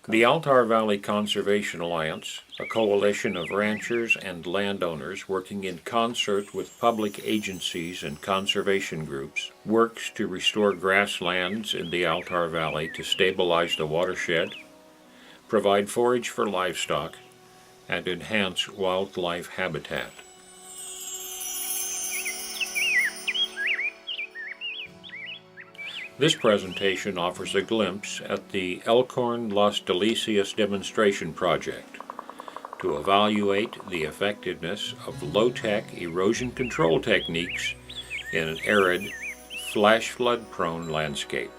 The Altar Valley Conservation Alliance, a coalition of ranchers and landowners working in concert with public agencies and conservation groups, works to restore grasslands in the Altar Valley to stabilize the watershed, provide forage for livestock, and enhance wildlife habitat. This presentation offers a glimpse at the Elkhorn Las Delicias demonstration project to evaluate the effectiveness of low-tech erosion control techniques in an arid, flash flood-prone landscape.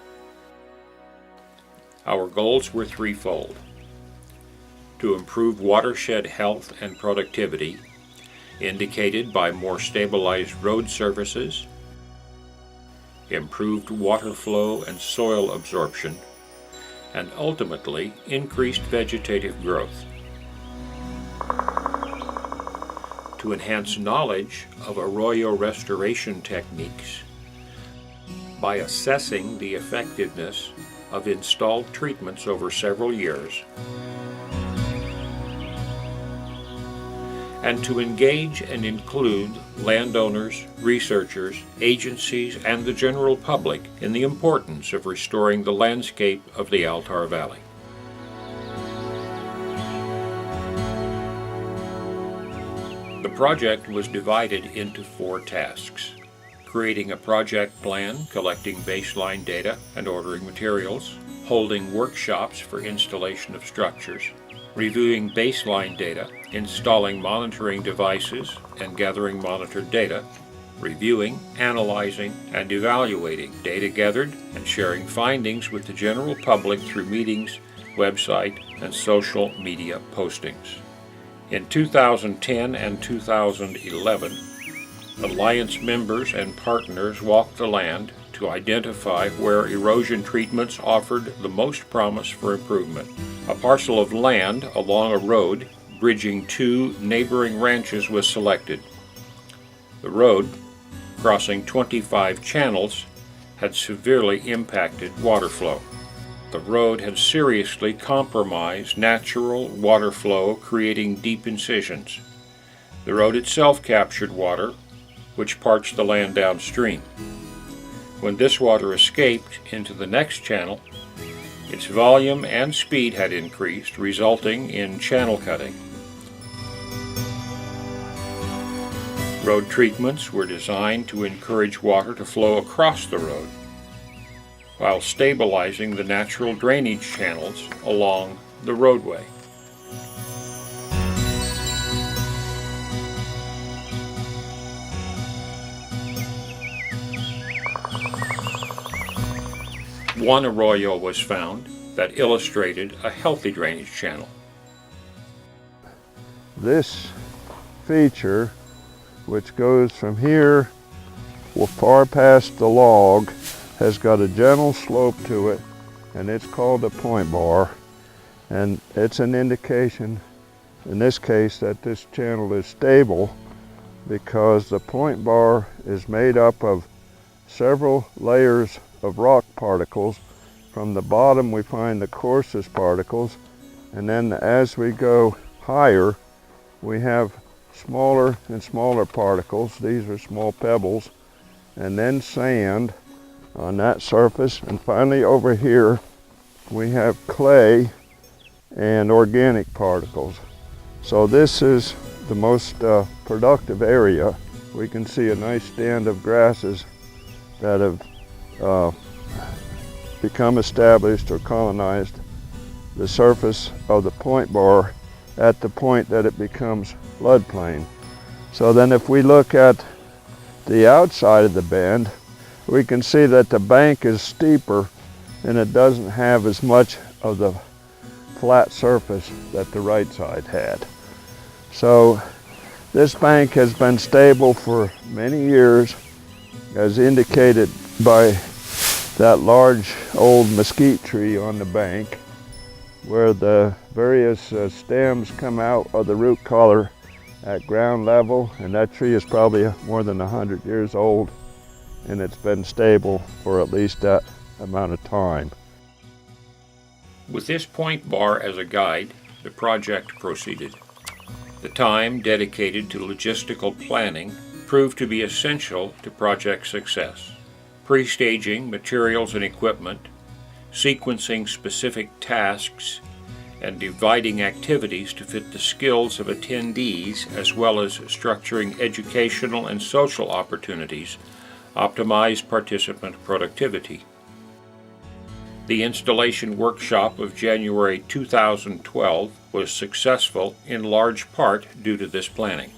Our goals were threefold: to improve watershed health and productivity, indicated by more stabilized road surfaces, improved water flow and soil absorption, and ultimately increased vegetative growth. To enhance knowledge of arroyo restoration techniques by assessing the effectiveness of installed treatments over several years, and to engage and include landowners, researchers, agencies, and the general public in the importance of restoring the landscape of the Altar Valley. The project was divided into 4 tasks: creating a project plan, collecting baseline data and ordering materials, holding workshops for installation of structures, reviewing baseline data, installing monitoring devices and gathering monitored data, reviewing, analyzing, and evaluating data gathered, and sharing findings with the general public through meetings, website, and social media postings. In 2010 and 2011, Alliance members and partners walked the land to identify where erosion treatments offered the most promise for improvement. A parcel of land along a road bridging 2 neighboring ranches was selected. The road, crossing 25 channels, had severely impacted water flow. The road had seriously compromised natural water flow, creating deep incisions. The road itself captured water, which parched the land downstream. When this water escaped into the next channel, its volume and speed had increased, resulting in channel cutting. Road treatments were designed to encourage water to flow across the road, while stabilizing the natural drainage channels along the roadway. One arroyo was found that illustrated a healthy drainage channel. This feature, which goes from here far past the log, has got a gentle slope to it, and it's called a point bar, and it's an indication in this case that this channel is stable because the point bar is made up of several layers of rock particles. From the bottom we find the coarsest particles, and then as we go higher we have smaller and smaller particles. These are small pebbles, and then sand on that surface, and finally over here we have clay and organic particles. So this is the most productive area. We can see a nice stand of grasses that have become established or colonized the surface of the point bar at the point that it becomes floodplain. So then if we look at the outside of the bend, we can see that the bank is steeper and it doesn't have as much of the flat surface that the right side had. So this bank has been stable for many years, as indicated by that large old mesquite tree on the bank, where the various stems come out of the root collar at ground level, and that tree is probably more than 100 years old, and it's been stable for at least that amount of time. With this point bar as a guide, the project proceeded. The time dedicated to logistical planning proved to be essential to project success. Pre-staging materials and equipment, sequencing specific tasks, and dividing activities to fit the skills of attendees, as well as structuring educational and social opportunities, optimized participant productivity. The installation workshop of January 2012 was successful in large part due to this planning.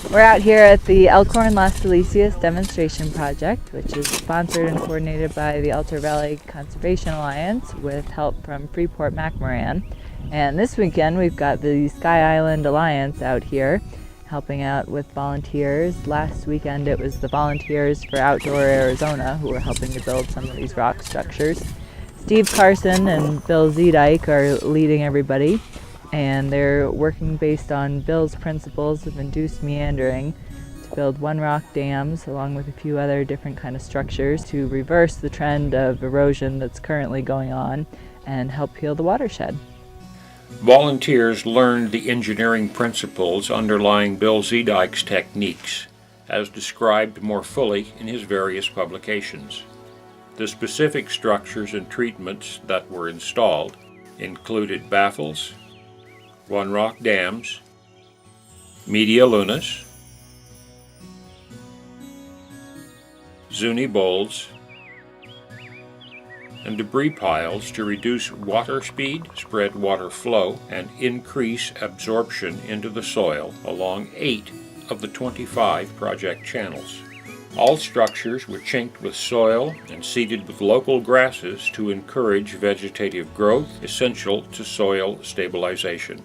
We're out here at the Elkhorn Las Delicias demonstration project, which is sponsored and coordinated by the Altar Valley Conservation Alliance with help from Freeport-McMoRan. And this weekend we've got the Sky Island Alliance out here helping out with volunteers. Last weekend it was the Volunteers for Outdoor Arizona who were helping to build some of these rock structures. Steve Carson and Bill Zedike are leading everybody, and they're working based on Bill's principles of induced meandering to build one-rock dams along with a few other different kind of structures to reverse the trend of erosion that's currently going on and help heal the watershed. Volunteers learned the engineering principles underlying Bill Zedike's techniques, as described more fully in his various publications. The specific structures and treatments that were installed included baffles, one-rock dams, media lunas, Zuni bowls, and debris piles to reduce water speed, spread water flow, and increase absorption into the soil along 8 of the 25 project channels. All structures were chinked with soil and seeded with local grasses to encourage vegetative growth essential to soil stabilization.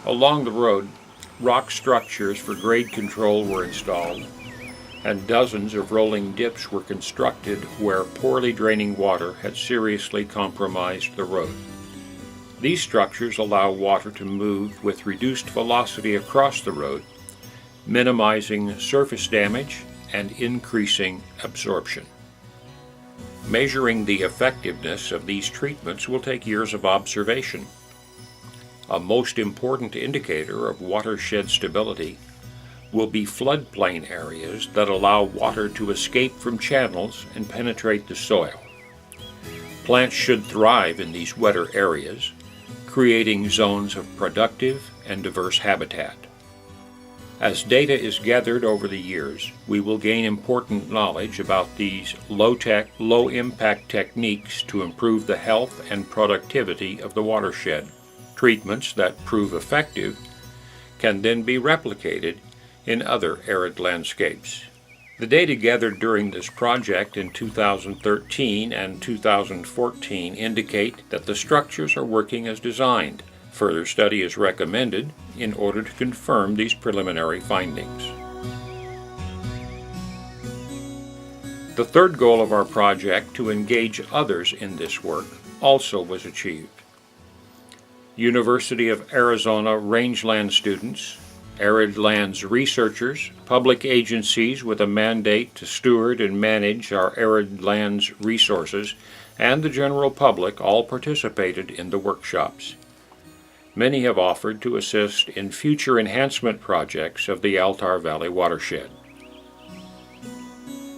Along the road, rock structures for grade control were installed, and dozens of rolling dips were constructed where poorly draining water had seriously compromised the road. These structures allow water to move with reduced velocity across the road, minimizing surface damage and increasing absorption. Measuring the effectiveness of these treatments will take years of observation. A most important indicator of watershed stability will be floodplain areas that allow water to escape from channels and penetrate the soil. Plants should thrive in these wetter areas, creating zones of productive and diverse habitat. As data is gathered over the years, we will gain important knowledge about these low-tech, low-impact techniques to improve the health and productivity of the watershed. Treatments that prove effective can then be replicated in other arid landscapes. The data gathered during this project in 2013 and 2014 indicate that the structures are working as designed. Further study is recommended in order to confirm these preliminary findings. The third goal of our project, to engage others in this work, also was achieved. University of Arizona rangeland students, arid lands researchers, public agencies with a mandate to steward and manage our arid lands resources, and the general public all participated in the workshops. Many have offered to assist in future enhancement projects of the Altar Valley watershed.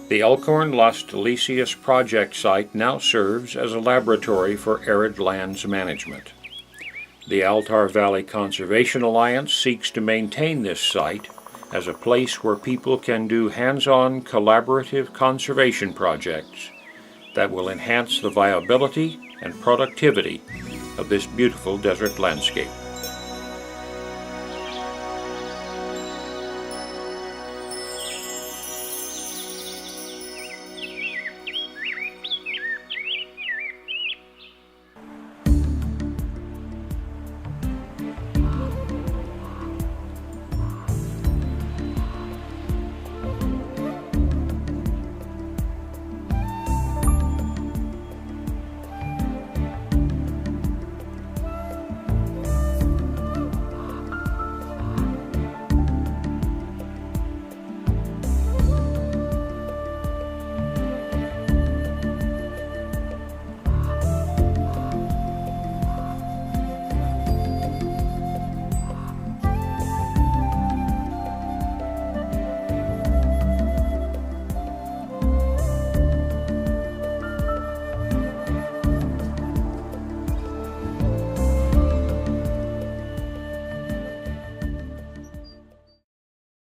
The Elkhorn Las Delicias project site now serves as a laboratory for arid lands management. The Altar Valley Conservation Alliance seeks to maintain this site as a place where people can do hands-on collaborative conservation projects that will enhance the viability and productivity of this beautiful desert landscape.